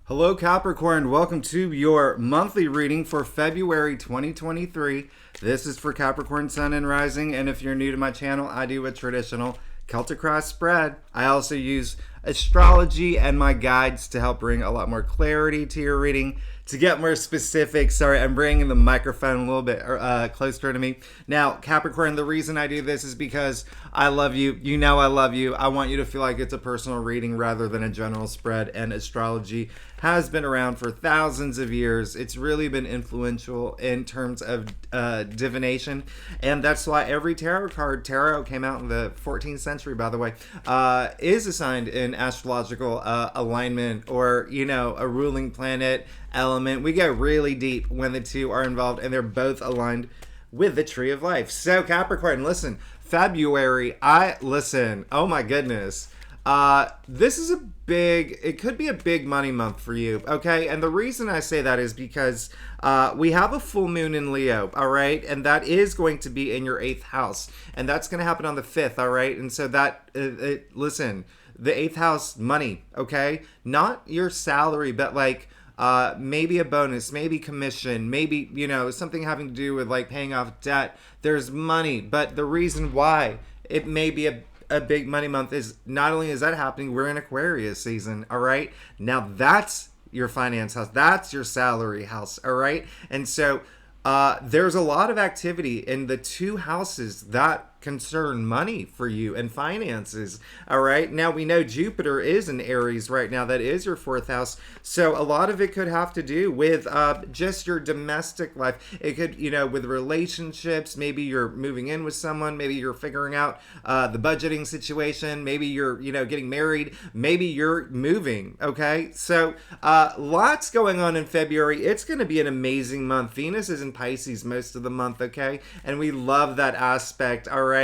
Hello, Capricorn. Welcome to your monthly reading for February 2023. This is for Capricorn Sun and Rising, and if you're new to my channel, I do a traditional Celtic cross spread. I also use astrology and my guides to help bring a lot more clarity to your reading. To get more specific, sorry, I'm bringing the microphone a little bit closer to me. Now, Capricorn, the reason I do this is because I love you. You know I love you. I want you to feel like it's a personal reading rather than a general spread, and astrology has been around for thousands of years. It's really been influential in terms of divination, and that's why every tarot came out in the 14th century, by the way, is assigned in astrological alignment or, you know, a ruling planet element. We go really deep when the two are involved and they're both aligned with the tree of life. So Capricorn, listen, February, oh my goodness. This is it could be a big money month for you, okay? And the reason I say that is because we have a full moon in Leo, all right? And that is going to be in your 8th house. And that's going to happen on the 5th, all right? And so that, listen, the 8th house, money, okay? Not your salary, but like, maybe a bonus, maybe commission, maybe, you know, something having to do with like paying off debt. There's money, but the reason why it may be a big money month is not only is that happening, we're in Aquarius season, all right? Now that's your finance house, that's your salary house, all right? And so there's a lot of activity in the two houses that concern money for you and finances, all right? Now we know Jupiter is in Aries right now. That is your 4th house. So a lot of it could have to do with just your domestic life. It could, you know, with relationships. Maybe you're moving in with someone. Maybe you're figuring out the budgeting situation. Maybe you're, you know, getting married. Maybe you're moving, okay? So lots going on in February. It's going to be an amazing month. Venus is in Pisces most of the month, okay? And we love that aspect, all right?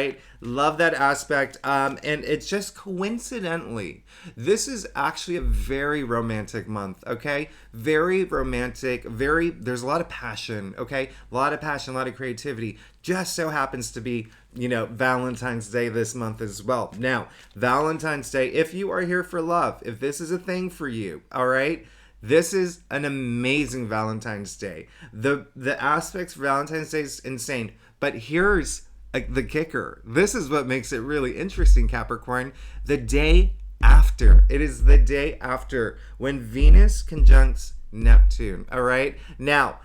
Love that aspect. And it's just coincidentally, this is actually a very romantic month, okay? Very romantic, there's a lot of passion, okay? A lot of passion, a lot of creativity. Just so happens to be, you know, Valentine's Day this month as well. Now, Valentine's Day, if you are here for love, if this is a thing for you, all right? This is an amazing Valentine's Day. The aspects for Valentine's Day is insane. But here's the kicker. This is what makes it really interesting, Capricorn. The day after. It is the day after when Venus conjuncts Neptune. All right? Now,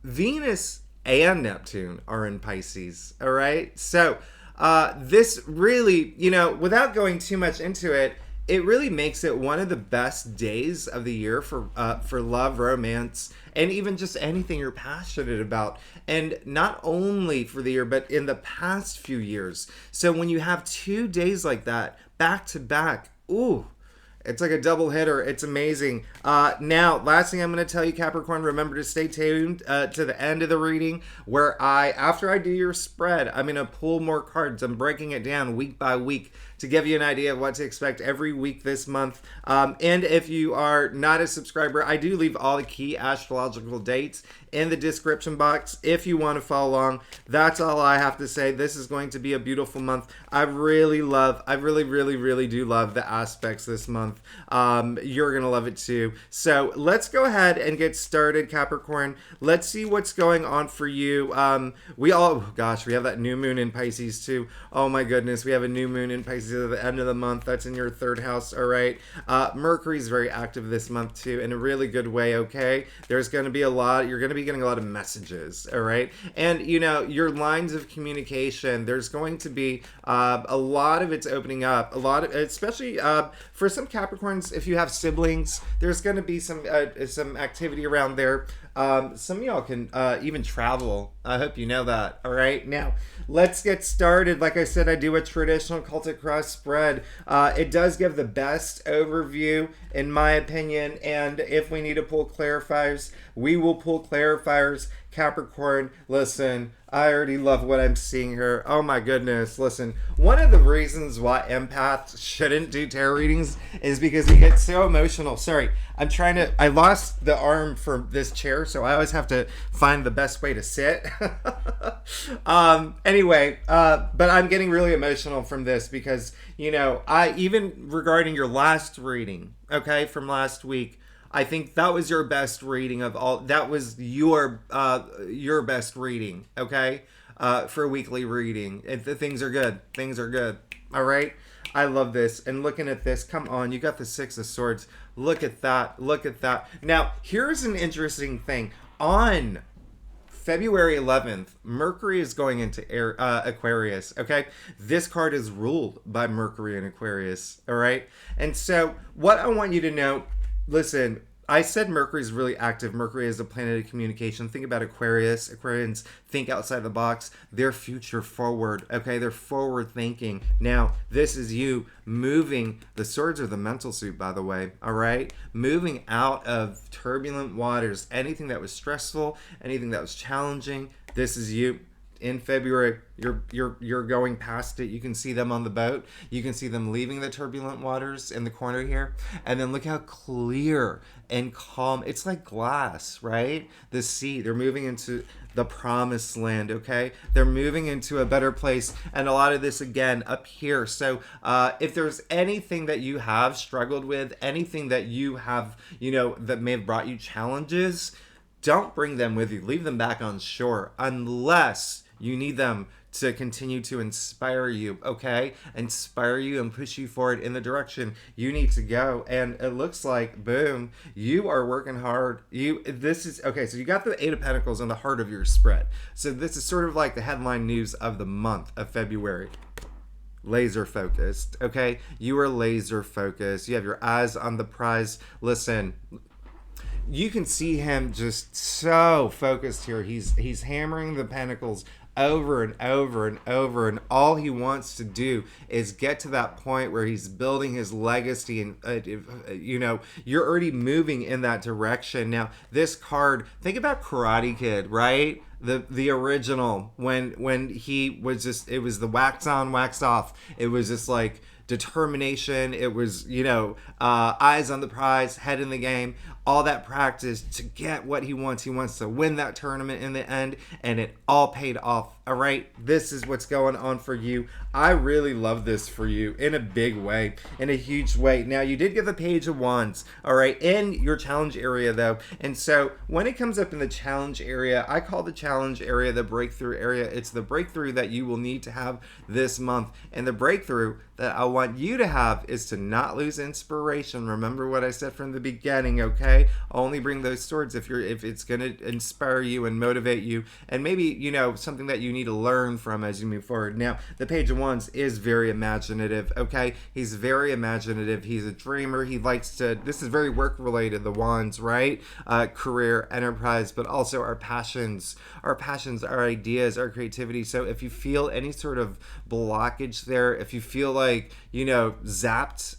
Venus and Neptune are in Pisces. All right? So, this really, you know, without going too much into it, it really makes it one of the best days of the year for love, romance, and even just anything you're passionate about. And not only for the year, but in the past few years. So when you have 2 days like that, back to back, ooh, it's like a double hitter. It's amazing. Now, last thing I'm going to tell you, Capricorn, remember to stay tuned to the end of the reading where after I do your spread, I'm going to pull more cards. I'm breaking it down week by week to give you an idea of what to expect every week this month. And if you are not a subscriber, I do leave all the key astrological dates in the description box if you want to follow along. That's all I have to say. This is going to be a beautiful month. I really, really do love the aspects this month. You're going to love it too. So let's go ahead and get started, Capricorn. Let's see what's going on for you. We have that new moon in Pisces too. Oh my goodness, we have a new moon in Pisces at the end of the month. That's in your 3rd house, all right? Mercury's very active this month too, in a really good way, okay? There's going to be you're going to be getting a lot of messages, all right? And, you know, your lines of communication, there's going to be a lot of it's opening up, especially for some Capricorns, if you have siblings, there's going to be some activity around there. Some of y'all can even travel. I hope you know that. All right. Now, let's get started. Like I said, I do a traditional Celtic cross spread. It does give the best overview, in my opinion. And if we need to pull clarifiers, we will pull clarifiers. Capricorn, listen, I already love what I'm seeing here. Oh my goodness. Listen, one of the reasons why empaths shouldn't do tarot readings is because you get so emotional. Sorry, I lost the arm for this chair, so I always have to find the best way to sit. Anyway, but I'm getting really emotional from this because, you know, even regarding your last reading, okay, from last week, I think that was your best reading of all. That was your best reading, okay? For weekly reading. Things are good. Things are good. All right? I love this. And looking at this, come on, you got the Six of Swords. Look at that. Look at that. Now, here's an interesting thing. On February 11th, Mercury is going into Aquarius, okay? This card is ruled by Mercury in Aquarius, all right? And so what I want you to know, listen, I said Mercury is really active. Mercury is a planet of communication. Think about Aquarius. Aquarians think outside the box. They're future forward, okay? They're forward thinking. Now, this is you moving. The swords are the mental suit, by the way, all right? Moving out of turbulent waters. Anything that was stressful, anything that was challenging, this is you. In February, you're going past it. You can see them on the boat. You can see them leaving the turbulent waters in the corner here. And then look how clear and calm. It's like glass, right? The sea. They're moving into the promised land, okay? They're moving into a better place. And a lot of this, again, up here. So if there's anything that you have struggled with, anything that you have, that may have brought you challenges, don't bring them with you. Leave them back on shore unless you need them to continue to inspire you, okay? Inspire you and push you forward in the direction you need to go. And it looks like, boom, you are working hard. Okay, so you got the Eight of Pentacles in the heart of your spread. So this is sort of like the headline news of the month of February. Laser focused, okay? You are laser focused. You have your eyes on the prize. Listen, you can see him just so focused here. He's hammering the pentacles over and over and over, and all he wants to do is get to that point where he's building his legacy, and you're already moving in that direction. Now, this card, think about Karate Kid, right? The original, when he was just, it was the wax on, wax off. It was just like determination. It was, eyes on the prize, head in the game, all that practice to get what he wants. He wants to win that tournament in the end, and it all paid off. All right, this is what's going on for you. I really love this for you in a big way, in a huge way. Now, you did get the Page of Wands, all right, in your challenge area, though. And so when it comes up in the challenge area, I call the challenge area the breakthrough area. It's the breakthrough that you will need to have this month. And the breakthrough that I want you to have is to not lose inspiration. Remember what I said from the beginning, okay? Only bring those swords if it's going to inspire you and motivate you, and maybe, something that you need to learn from as you move forward. Now, the Page of Wands is very imaginative, okay? He's very imaginative. He's a dreamer. He likes to, this is very work related, the Wands, right? Career, enterprise, but also our passions, our ideas, our creativity. So if you feel any sort of blockage there, if you feel like, zapped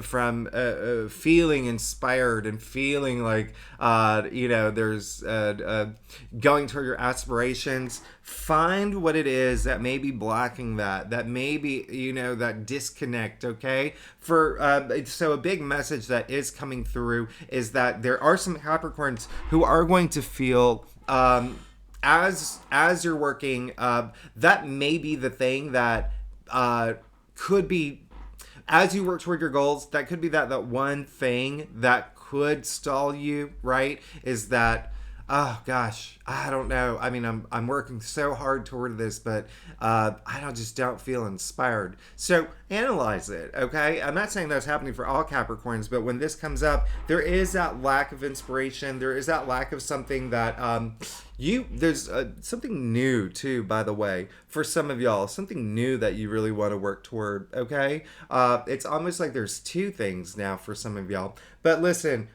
from feeling inspired and feeling like, there's going toward your aspirations, find what it is that may be blocking that may be, that disconnect, okay? So a big message that is coming through is that there are some Capricorns who are going to feel, as you're working, that may be the thing that could be, as you work toward your goals, that could be that one thing that could stall you, right? Is that, oh gosh, I don't know. I mean, I'm working so hard toward this, but just don't feel inspired. So analyze it, okay? I'm not saying that's happening for all Capricorns, but when this comes up, there is that lack of inspiration. There is that lack of something that there's something new too, by the way, for some of y'all, something new that you really want to work toward, okay? It's almost like there's two things now for some of y'all. But listen,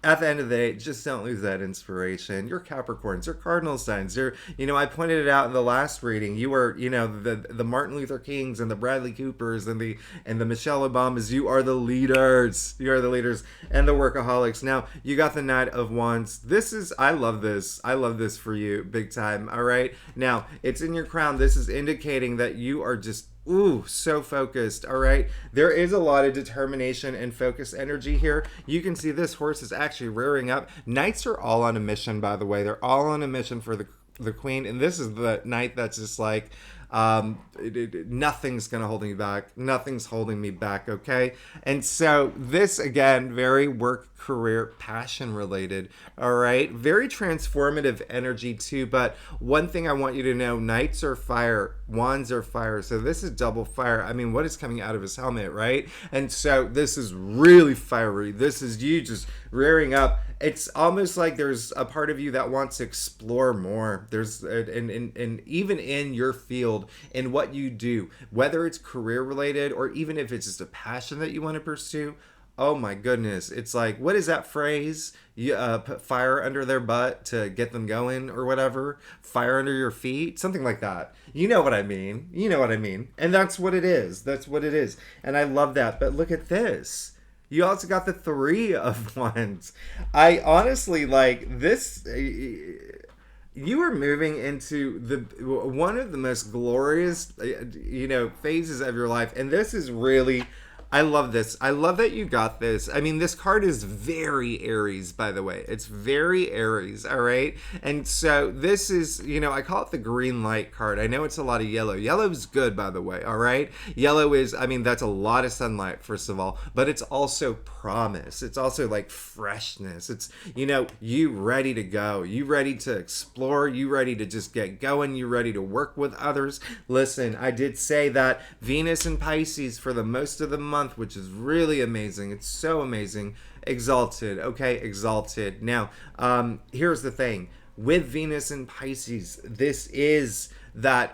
at the end of the day, just don't lose that inspiration. You're Capricorns, you're cardinal signs. You're, I pointed it out in the last reading. You are, the Martin Luther Kings and the Bradley Coopers and the Michelle Obamas. You are the leaders. You are the leaders and the workaholics. Now, you got the Knight of Wands. I love this. I love this for you, big time. All right. Now, it's in your crown. This is indicating that you are just, so focused, all right? There is a lot of determination and focus energy here. You can see this horse is actually rearing up. Knights are all on a mission, by the way. They're all on a mission for the queen, and this is the knight that's just like, Nothing's going to hold me back. Nothing's holding me back, okay? And so this, again, very work, career, passion related, all right? Very transformative energy too, but one thing I want you to know, knights are fire, wands are fire, so this is double fire. I mean, what is coming out of his helmet, right? And so this is really fiery. This is you just rearing up. It's almost like there's a part of you that wants to explore more. There's and even in your field, in what you do, whether it's career related or even if it's just a passion that you want to pursue. Oh my goodness. It's like, what is that phrase? You put fire under their butt to get them going or whatever. Fire under your feet. Something like that. You know what I mean. You know what I mean. And that's what it is. That's what it is. And I love that. But look at this. You also got the 3 of Wands. I honestly like this. You are moving into one of the most glorious, phases of your life. And this is really, I love this. I love that you got this. I mean, this card is very Aries, by the way. It's very Aries, all right? And so this is, I call it the green light card. I know it's a lot of yellow. Yellow is good, by the way, all right? Yellow is, that's a lot of sunlight, first of all, but it's also promise. It's also like freshness. It's, you ready to go. You ready to explore. You ready to just get going. You ready to work with others. Listen, I did say that Venus in Pisces for the most of the month, which is really amazing. It's so amazing. Exalted. Okay, exalted. Now, here's the thing. With Venus in Pisces, this is that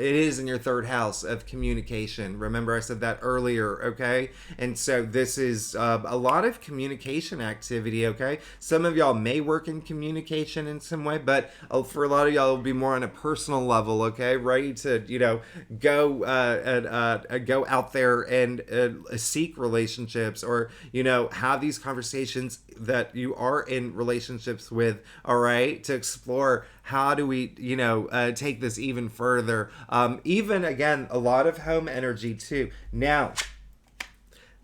it is in your 3rd house of communication. Remember I said that earlier, okay? And so this is a lot of communication activity, okay? Some of y'all may work in communication in some way, but for a lot of y'all, it'll be more on a personal level, okay? Ready to, go out there and seek relationships or, have these conversations that you are in relationships with, all right? To explore how do we, take this even further. Even, again, a lot of home energy, too. Now,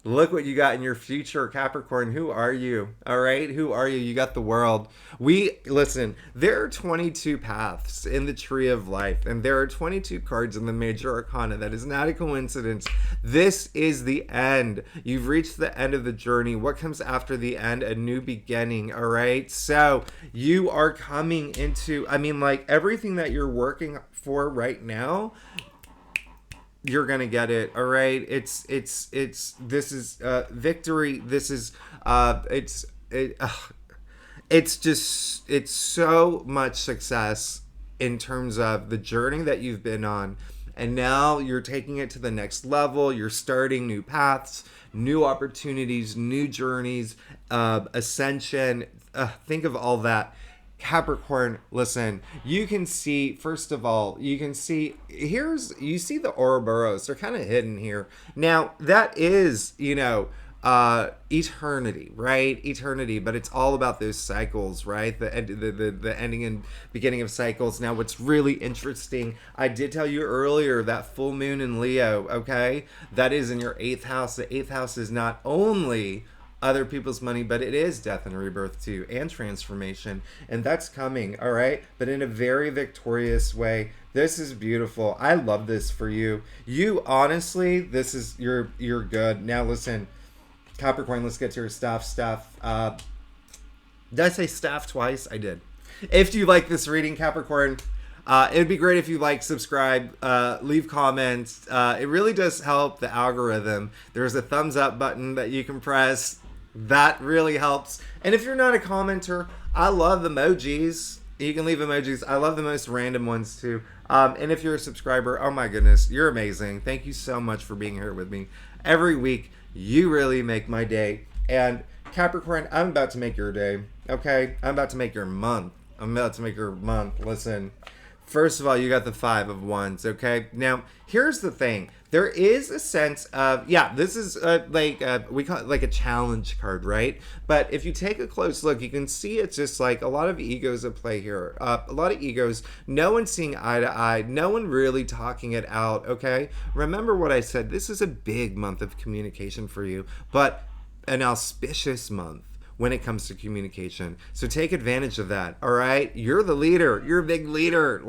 look what you got in your future, Capricorn. Who are you? All right? Who are you? You got the world. Listen, there are 22 paths in the tree of life, and there are 22 cards in the major arcana. That is not a coincidence. This is the end. You've reached the end of the journey. What comes after the end? A new beginning, all right? So you are coming into, everything that you're working for right now, you're gonna get it, all right? This is victory. This is it's so much success in terms of the journey that you've been on, and now you're taking it to the next level. You're starting new paths, new opportunities, new journeys, ascension. Think of all that. Capricorn, listen, you can see, first of all, you see the Ouroboros. They're kind of hidden here. Now, that is, eternity, right? Eternity, but it's all about those cycles, right? The ending and beginning of cycles. Now, what's really interesting, I did tell you earlier that full moon in Leo, okay? That is in your 8th house. The 8th house is not only other people's money, but it is death and rebirth too, and transformation, and that's coming, all right? But in a very victorious way. This is beautiful. I love this for you. You honestly, you're good. Now listen, Capricorn, let's get to your stuff. Did I say staff twice? I did. If you like this reading, Capricorn, it'd be great if you like, subscribe, leave comments. It really does help the algorithm. There's a thumbs up button that you can press. That really helps. And if you're not a commenter, I love emojis. You can leave emojis. I love the most random ones too. And if you're a subscriber, oh my goodness, you're amazing. Thank you so much for being here with me every week. You really make my day. And Capricorn, I'm about to make your day. Okay? I'm about to make your month. Listen. First of all, you got the 5 of Wands, okay? Now, here's the thing. There is a sense of, this is we call it like a challenge card, right? But if you take a close look, you can see it's just like a lot of egos at play here. A lot of egos. No one seeing eye to eye. No one really talking it out, okay? Remember what I said. This is a big month of communication for you, but an auspicious month. when it comes to communication. So take advantage of that. All right, you're the leader. You're a big leader.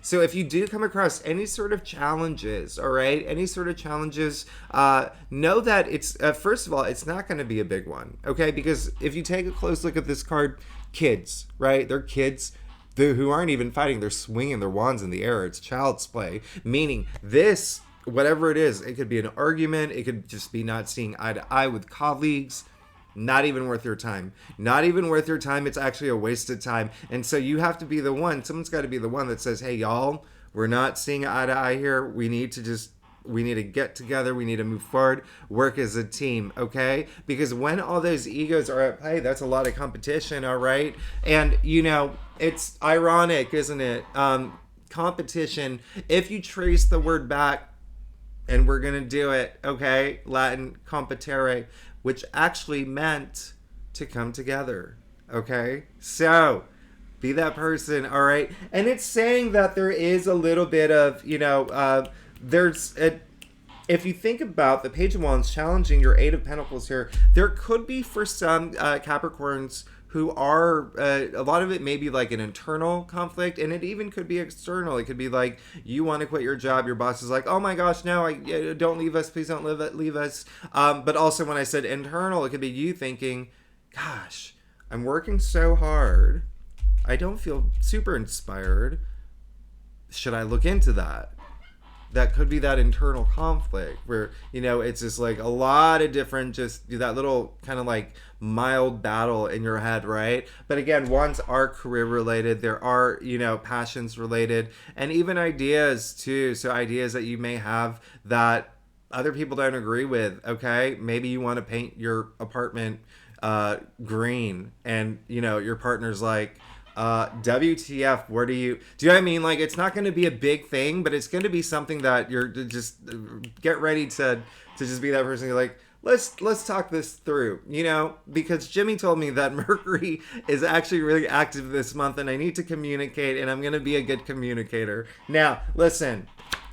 So if you do come across any sort of challenges, all right, any sort of challenges, know that it's first of all, it's not going to be a big one. Okay, because if you take a close look at this card, kids, right? They're kids who aren't even fighting. They're swinging their wands in the air. It's child's play, meaning this, whatever it is, it could be an argument. It could just be not seeing eye to eye with colleagues. Not even worth your time. Not even worth your time. It's actually a waste of time. And so you have to be the one. Someone's got to be the one that says, hey, y'all, we're not seeing eye to eye here. We need to get together. We need to move forward, work as a team, okay? Because when all those egos are at play, that's a lot of competition, all right? And, it's ironic, isn't it? Competition, if you trace the word back, and we're going to do it, okay? Latin competere, which actually meant to come together, okay? So, be that person, all right? And it's saying that there is a little bit of, if you think about the Page of Wands challenging your Eight of Pentacles here, there could be for some Capricorns who are, a lot of it may be like an internal conflict, and it even could be external. It could be like, you want to quit your job, your boss is like, oh my gosh, no, don't leave us, please don't leave us. But also when I said internal, it could be you thinking, gosh, I'm working so hard, I don't feel super inspired. Should I look into that? That could be that internal conflict where, it's just like a lot of different, just that little kind of like mild battle in your head, right? But again, wands are career related. There are, passions related, and even ideas too. So ideas that you may have that other people don't agree with, okay? Maybe you want to paint your apartment green, and, your partner's like, WTF, where do you know what I mean? Like, it's not going to be a big thing, but it's going to be something that you're just get ready to just be that person. You're like, let's talk this through, because Jimmy told me that Mercury is actually really active this month, and I need to communicate, and I'm going to be a good communicator. Now, listen,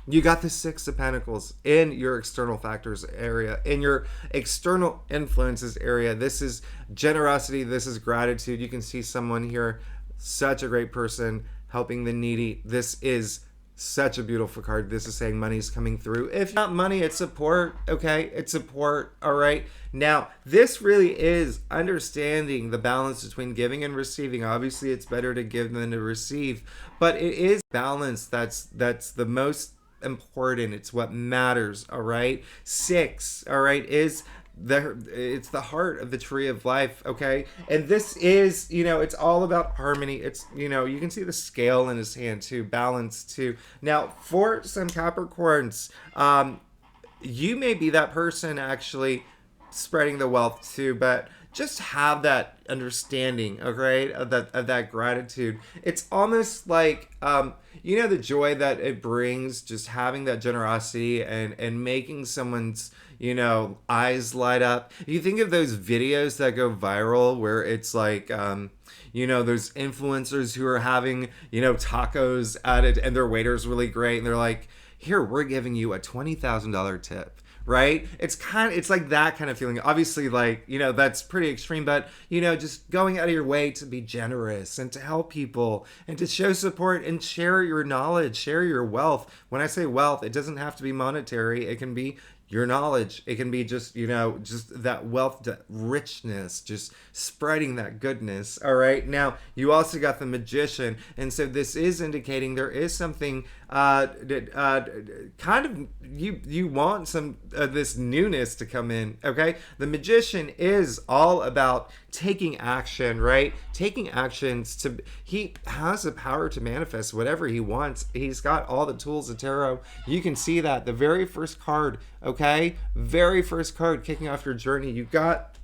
you got the Six of Pentacles in your external factors area, in your external influences area. This is generosity. This is gratitude. You can see someone here, such a great person, helping the needy. This is such a beautiful card. This is saying money's coming through. If not money, it's support, okay? It's support, all right? Now, this really is understanding the balance between giving and receiving. Obviously, it's better to give than to receive, but it is balance that's the most important. It's what matters, all right? Six, all right, is it's the heart of the tree of life, okay? And this is, it's all about harmony. It's, you can see the scale in his hand too, balance too. Now, for some Capricorns, you may be that person actually spreading the wealth too, but just have that understanding, okay, of that gratitude. It's almost like, the joy that it brings, just having that generosity and making someone's, eyes light up. You think of those videos that go viral where it's like, those influencers who are having, tacos at it, and their waiter's really great, and they're like, here, we're giving you a $20,000 tip. Right? It's like that kind of feeling. Obviously, like, that's pretty extreme, but, just going out of your way to be generous and to help people and to show support and share your knowledge, share your wealth. When I say wealth, it doesn't have to be monetary. It can be your knowledge. It can be just, just that wealth, that richness, just spreading that goodness. All right. Now, you also got the Magician. And so this is indicating there is something kind of, you want some this newness to come in. Okay. The Magician is all about taking action, right? Taking actions he has the power to manifest whatever he wants. He's got all the tools of tarot. You can see that the very first card, okay? Very first card kicking off your journey. You got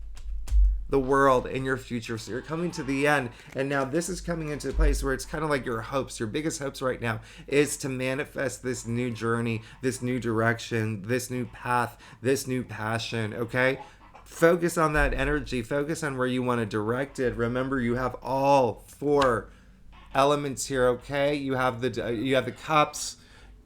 the world in your future. So you're coming to the end. And now this is coming into a place where it's kind of like your hopes, your biggest hopes right now is to manifest this new journey, this new direction, this new path, this new passion, okay? Focus on that energy. Focus on where you want to direct it. Remember, you have all four elements here, okay? You have the cups,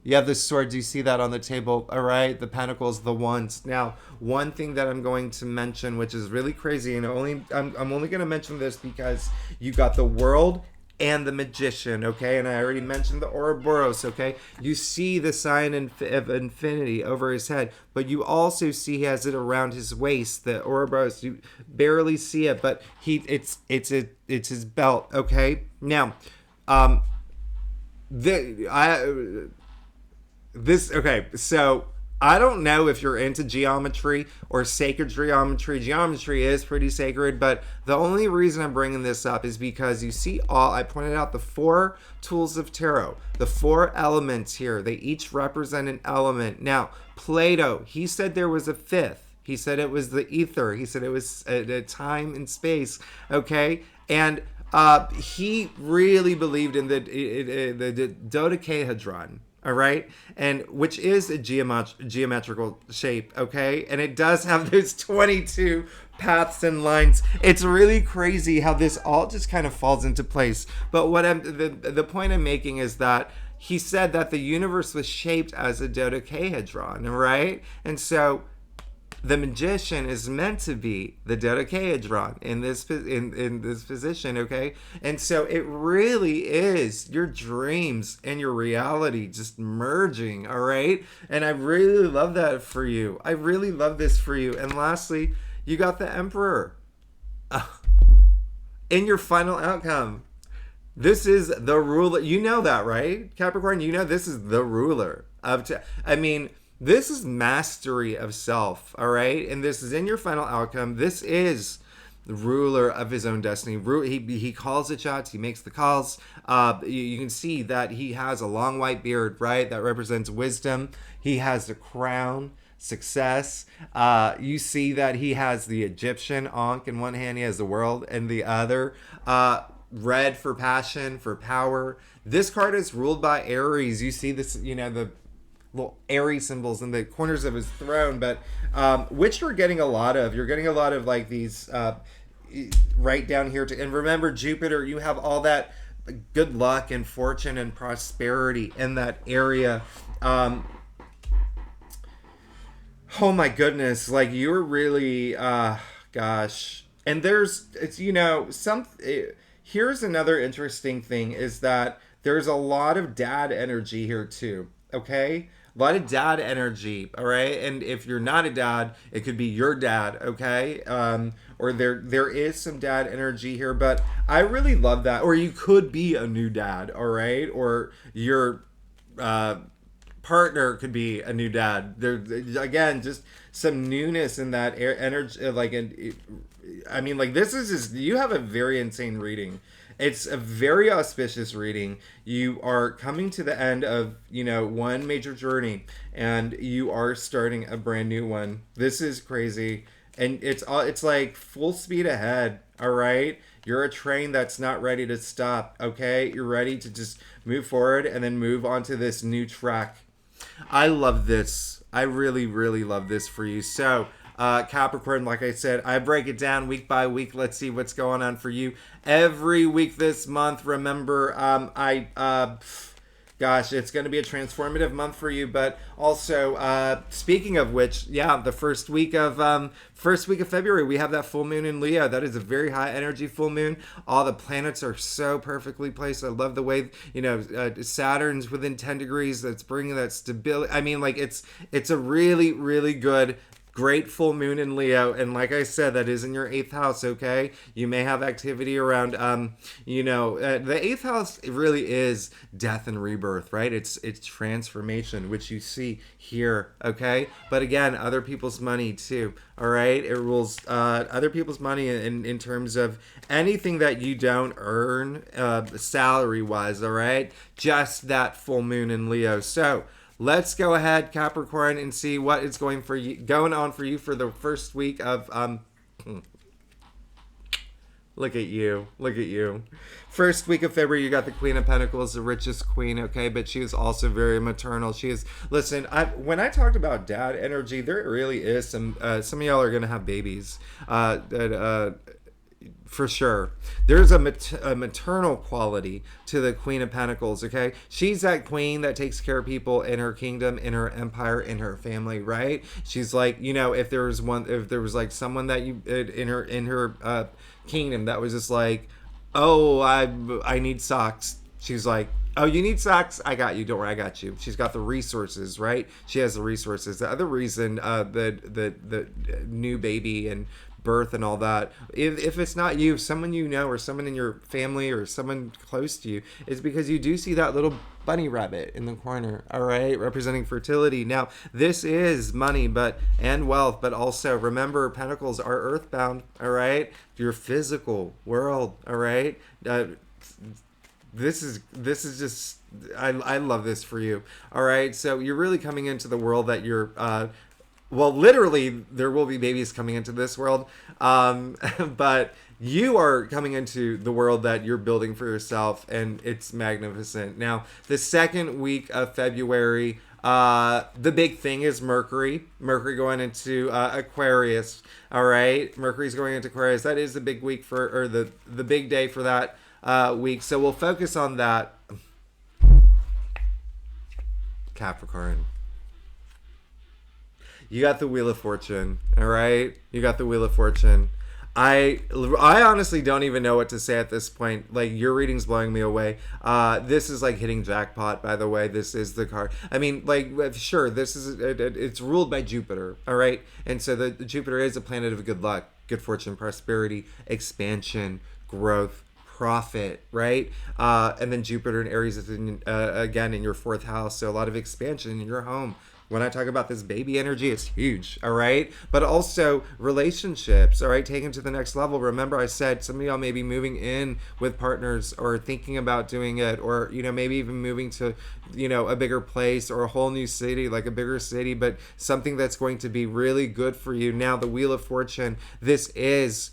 You have the swords. You see that on the table. All right. The pentacles, the wands. Now, one thing that I'm going to mention, which is really crazy, and I'm only going to mention this because you got the world and the magician, okay? And I already mentioned the Ouroboros, okay? You see the sign of infinity over his head, but you also see he has it around his waist. The Ouroboros, you barely see it, but it's his belt, okay? Now, okay, so I don't know if you're into geometry or sacred geometry. Geometry is pretty sacred, but the only reason I'm bringing this up is because you see I pointed out the 4 tools of tarot, the 4 elements here. They each represent an element. Now, Plato, he said there was a 5th. He said it was the ether. He said it was a time and space, okay? And he really believed in the dodecahedron. All right, and which is a geometrical shape, okay, and it does have those 22 paths and lines. It's really crazy how this all just kind of falls into place. But what the point I'm making is that he said that the universe was shaped as a dodecahedron, right? And so the magician is meant to be the dodecahedron in this position, okay? And so it really is your dreams and your reality just merging, all right? And I really love that for you. I really love this for you. And lastly, you got the emperor in your final outcome. This is the ruler. You know that, right, Capricorn? You know this is the ruler of this is mastery of self, all right? And this is in your final outcome. This is the ruler of his own destiny. He calls the shots. He makes the calls. You can see that he has a long white beard, right? That represents wisdom. He has the crown, success. You see that he has the Egyptian Ankh in one hand. He has the world in the other. Red for passion, for power. This card is ruled by Aries. You see this, the little Aries symbols in the corners of his throne, but which you're getting a lot of. You're getting a lot of like these right down here. And remember, Jupiter, you have all that good luck and fortune and prosperity in that area. Oh my goodness, like you're really, gosh. And here's another interesting thing is that there's a lot of dad energy here too, okay? A lot of dad energy, all right? And if you're not a dad, it could be your dad, okay? Or there is some dad energy here, but I really love that. Or you could be a new dad, all right? Or your partner could be a new dad. There, again, just some newness in that energy. This is just, you have a very insane reading. It's a very auspicious reading. You are coming to the end of, one major journey, and you are starting a brand new one. This is crazy. And it's like full speed ahead, all right? You're a train that's not ready to stop, okay? You're ready to just move forward and then move on to this new track. I love this. I really, really love this for you. So, Capricorn, like I said, I break it down week by week. Let's see what's going on for you every week this month. Remember, it's going to be a transformative month for you. But also, speaking of which, the first week of February, we have that full moon in Leo. That is a very high energy full moon. All the planets are so perfectly placed. I love the way Saturn's within 10 degrees. That's bringing that stability. It's a really, really good. Great full moon in Leo, and like I said, that is in your 8th house, okay? You may have activity around, the 8th house really is death and rebirth, right? It's transformation, which you see here, okay? But again, other people's money too, all right? It rules other people's money in terms of anything that you don't earn salary-wise, all right? Just that full moon in Leo. So, let's go ahead, Capricorn, and see what is going on for you for the first week of Look at you. First week of February, you got the Queen of Pentacles, the richest queen, okay? But she is also very maternal. Listen, when I talked about dad energy, there really is some of y'all are going to have babies For sure. There's a maternal quality to the Queen of Pentacles, okay? She's that queen that takes care of people in her kingdom, in her empire, in her family, right? She's like, if there was like someone that you in her kingdom that was just like, oh, I need socks. She's like, oh, you need socks? I got you. Don't worry, I got you. She's got the resources, right? She has the resources. The other reason, the new baby and birth and all that, if it's not you, someone you know or someone in your family or someone close to you, is because you do see that little bunny rabbit in the corner, all right, representing fertility. Now, this is money and wealth, but also remember, pentacles are earthbound, all right? Your physical world, all right? This is just, I love this for you, all right? So you're really coming into the world that you're well, literally, there will be babies coming into this world, but you are coming into the world that you're building for yourself, and it's magnificent. Now, the second week of February, the big thing is Mercury. Mercury going into Aquarius, all right? Mercury's going into Aquarius. That is the big week or the big day for that week, so we'll focus on that. Capricorn. You got the Wheel of Fortune, all right? You got the Wheel of Fortune. I honestly don't even know what to say at this point. Like, your reading's blowing me away. This is like hitting jackpot, by the way. This is the card. I mean, like, sure, this is it's ruled by Jupiter, all right? And so the Jupiter is a planet of good luck, good fortune, prosperity, expansion, growth, profit, right? And then Jupiter and Aries is again in your fourth house, so a lot of expansion in your home. When I talk about this baby energy, it's huge, all right? But also relationships, all right? Taken to the next level. Remember, I said some of y'all may be moving in with partners or thinking about doing it, or, maybe even moving to, a bigger place or a whole new city, like a bigger city, but something that's going to be really good for you. Now, the Wheel of Fortune, this is...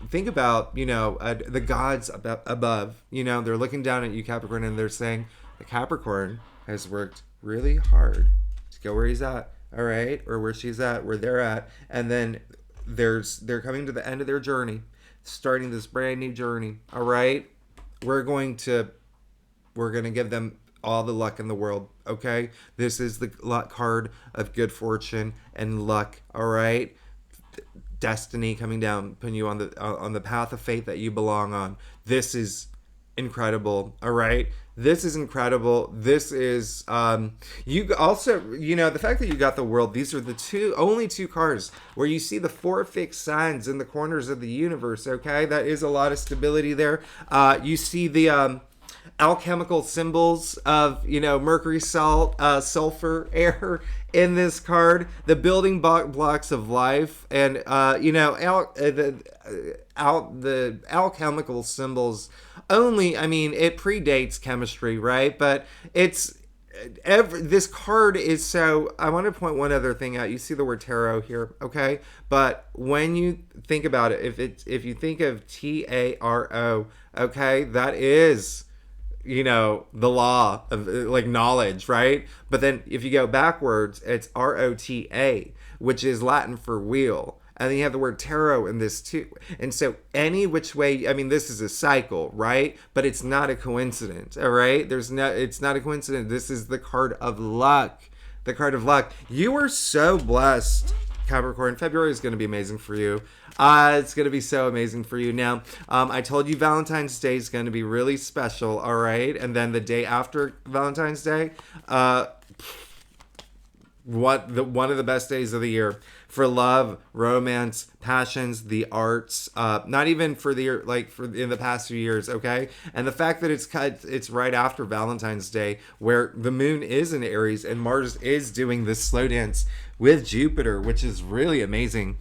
think about, the gods above, they're looking down at you, Capricorn, and they're saying, the Capricorn has worked really hard to go where he's at, all right, or where she's at, where they're at, and then they're coming to the end of their journey, starting this brand new journey, all right? We're going to give them all the luck in the world, okay? This is the luck card of good fortune and luck, all right? Destiny coming down, putting you on the path of fate that you belong on. This is incredible, all right? This is incredible. This is you also, the fact that you got the World, these are the only two cards where you see the four fixed signs in the corners of the universe, okay? That is a lot of stability there. You see the alchemical symbols of, mercury, salt, sulfur, air in this card, the building blocks of life, and the alchemical symbols only, it predates chemistry, right? But it's this card is so... I want to point one other thing out. You see the word tarot here, okay? But when you think about it, if you think of Taro, okay, that is... the law of like knowledge, right? But then if you go backwards, it's Rota, which is Latin for wheel. And then you have the word tarot in this too. And so any which way, this is a cycle, right? But it's not a coincidence, all right? It's not a coincidence. This is the card of luck. The card of luck. You are so blessed, Capricorn. February is going to be amazing for you. It's going to be so amazing for you. Now, I told you Valentine's Day is going to be really special, all right? And then the day after Valentine's Day, one of the best days of the year for love, romance, passions, the arts. Not even for in the past few years, okay? And the fact that it's right after Valentine's Day, where the moon is in Aries and Mars is doing this slow dance with Jupiter, which is really amazing.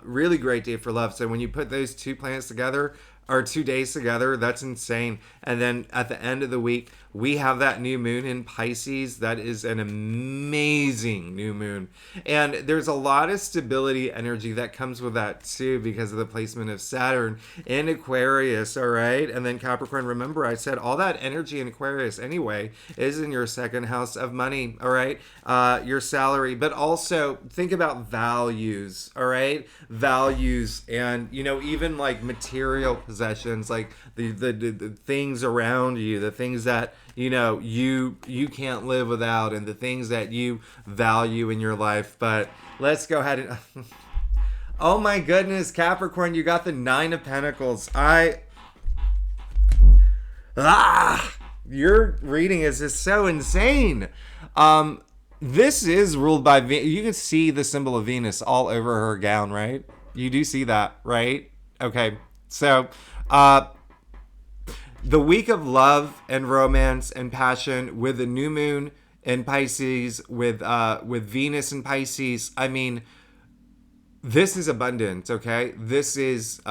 Really great day for love. So when you put those two planets together, our 2 days together. That's insane. And then at the end of the week, we have that new moon in Pisces. That is an amazing new moon. And there's a lot of stability energy that comes with that too because of the placement of Saturn in Aquarius, all right? And then Capricorn, remember I said all that energy in Aquarius anyway is in your second house of money, all right? Your salary, but also think about values, all right? Values and, you know, even like material possessions, like the things around you, the things that, you know, you can't live without, and the things that you value in your life. But let's go ahead and oh my goodness, Capricorn, you got the 9 of Pentacles. Your reading is just so insane. This is ruled by you can see the symbol of Venus all over her gown, right? You do see that, right? Okay. So, the week of love and romance and passion with the new moon in Pisces, with Venus in Pisces. I mean, this is abundance, okay? This is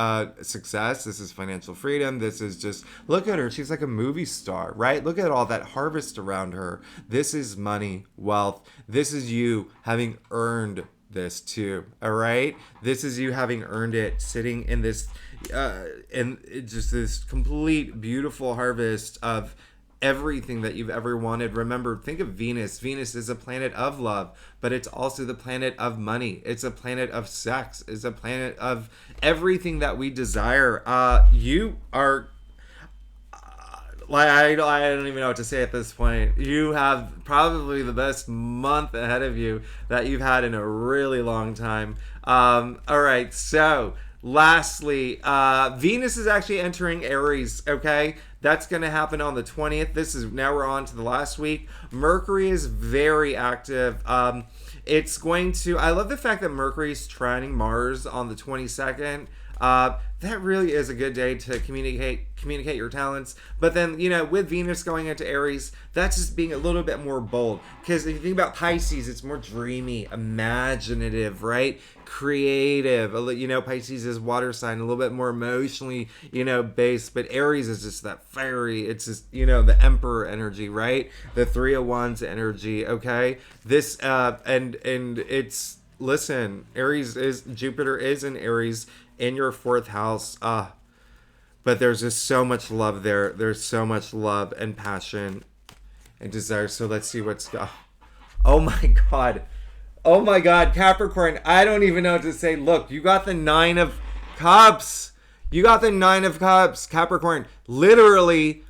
success. This is financial freedom. This is just, look at her. She's like a movie star, right? Look at all that harvest around her. This is money, wealth. This is you having earned this too, all right? This is you having earned it, sitting in this, and just this complete beautiful harvest of everything that you've ever wanted. Remember, think of Venus. Venus is a planet of love, but it's also the planet of money. It's a planet of sex. It's a planet of everything that we desire. You are, I don't even know what to say at this point. You have probably the best month ahead of you that you've had in a really long time. All right, so lastly, Venus is actually entering Aries, okay? That's going to happen on the 20th. Now we're on to the last week. Mercury is very active. It's going to, I love the fact that Mercury's trining Mars on the 22nd. That really is a good day to communicate your talents. But then, you know, with Venus going into Aries, that's just being a little bit more bold. Because if you think about Pisces, it's more dreamy, imaginative, right? Creative. You know, Pisces is water sign, a little bit more emotionally, you know, based. But Aries is just that fiery. It's just, you know, the Emperor energy, right? The 3 of Wands energy, okay? This, and it's, listen, Jupiter is in Aries, in your 4th house, but there's just so much love there. There's so much love and passion and desire. So let's see what's oh my god, Capricorn, I don't even know what to say. Look, you got the 9 of Cups. Capricorn. Literally,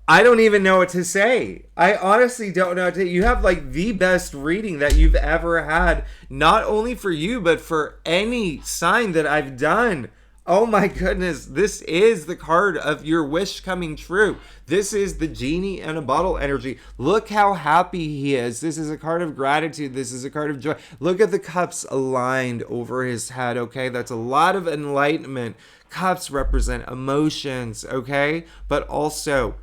I don't even know what to say. I honestly don't know what to say. You have like the best reading that you've ever had, not only for you, but for any sign that I've done. Oh my goodness. This is the card of your wish coming true. This is the genie in a bottle energy. Look how happy he is. This is a card of gratitude. This is a card of joy. Look at the cups aligned over his head, okay? That's a lot of enlightenment. Cups represent emotions, okay? But also,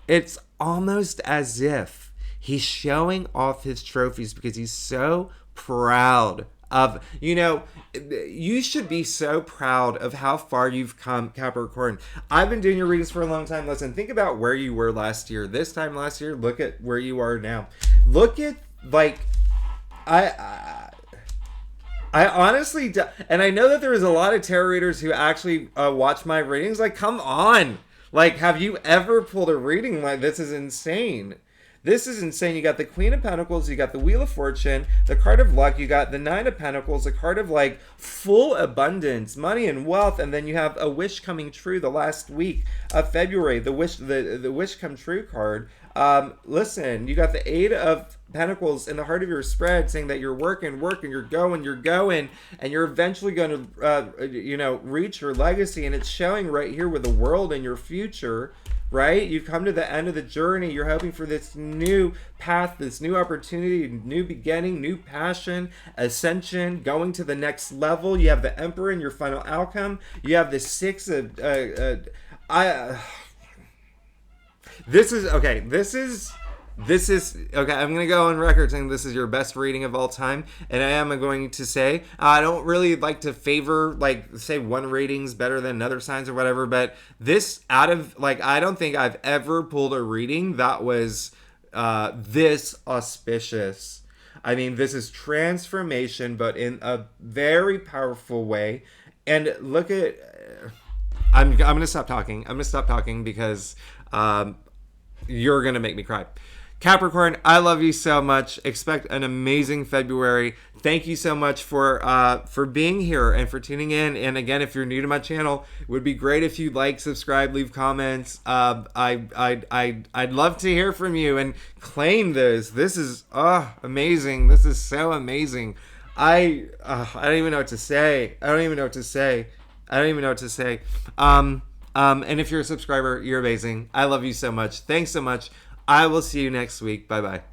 it's almost as if he's showing off his trophies because he's so proud of, you know, you should be so proud of how far you've come, Capricorn. I've been doing your readings for a long time. Listen, think about where you were last year. This time last year, look at where you are now. Look at, like, I honestly, and I know that there is a lot of tarot readers who actually watch my readings. Like, come on. Like, have you ever pulled a reading like this? Is insane. This is insane. You got the Queen of Pentacles, you got the Wheel of Fortune, the card of luck, you got the 9 of Pentacles, the card of like full abundance, money and wealth, and then you have a wish coming true the last week of February, the wish come true card. Listen, you got the 8 of Pentacles in the heart of your spread saying that you're working, you're going, and you're eventually going to, you know, reach your legacy. And it's showing right here with the world and your future, right? You've come to the end of the journey. You're hoping for this new path, this new opportunity, new beginning, new passion, ascension, going to the next level. You have the Emperor in your final outcome. You have the 6 of, this is This is okay. I'm gonna go on record saying this is your best reading of all time, and I am going to say I don't really like to favor like say one rating's better than another signs or whatever, but this out of like I don't think I've ever pulled a reading that was this auspicious. I mean, this is transformation, but in a very powerful way. And look at, I'm gonna stop talking. I'm gonna stop talking because you're gonna make me cry. Capricorn, I love you so much. Expect an amazing February. Thank you so much for being here and for tuning in. And again, if you're new to my channel, it would be great if you like, subscribe, leave comments. I'd love to hear from you and claim this. This is amazing. This is so amazing. I don't even know what to say. I don't even know what to say. And if you're a subscriber, you're amazing. I love you so much. Thanks so much. I will see you next week. Bye-bye.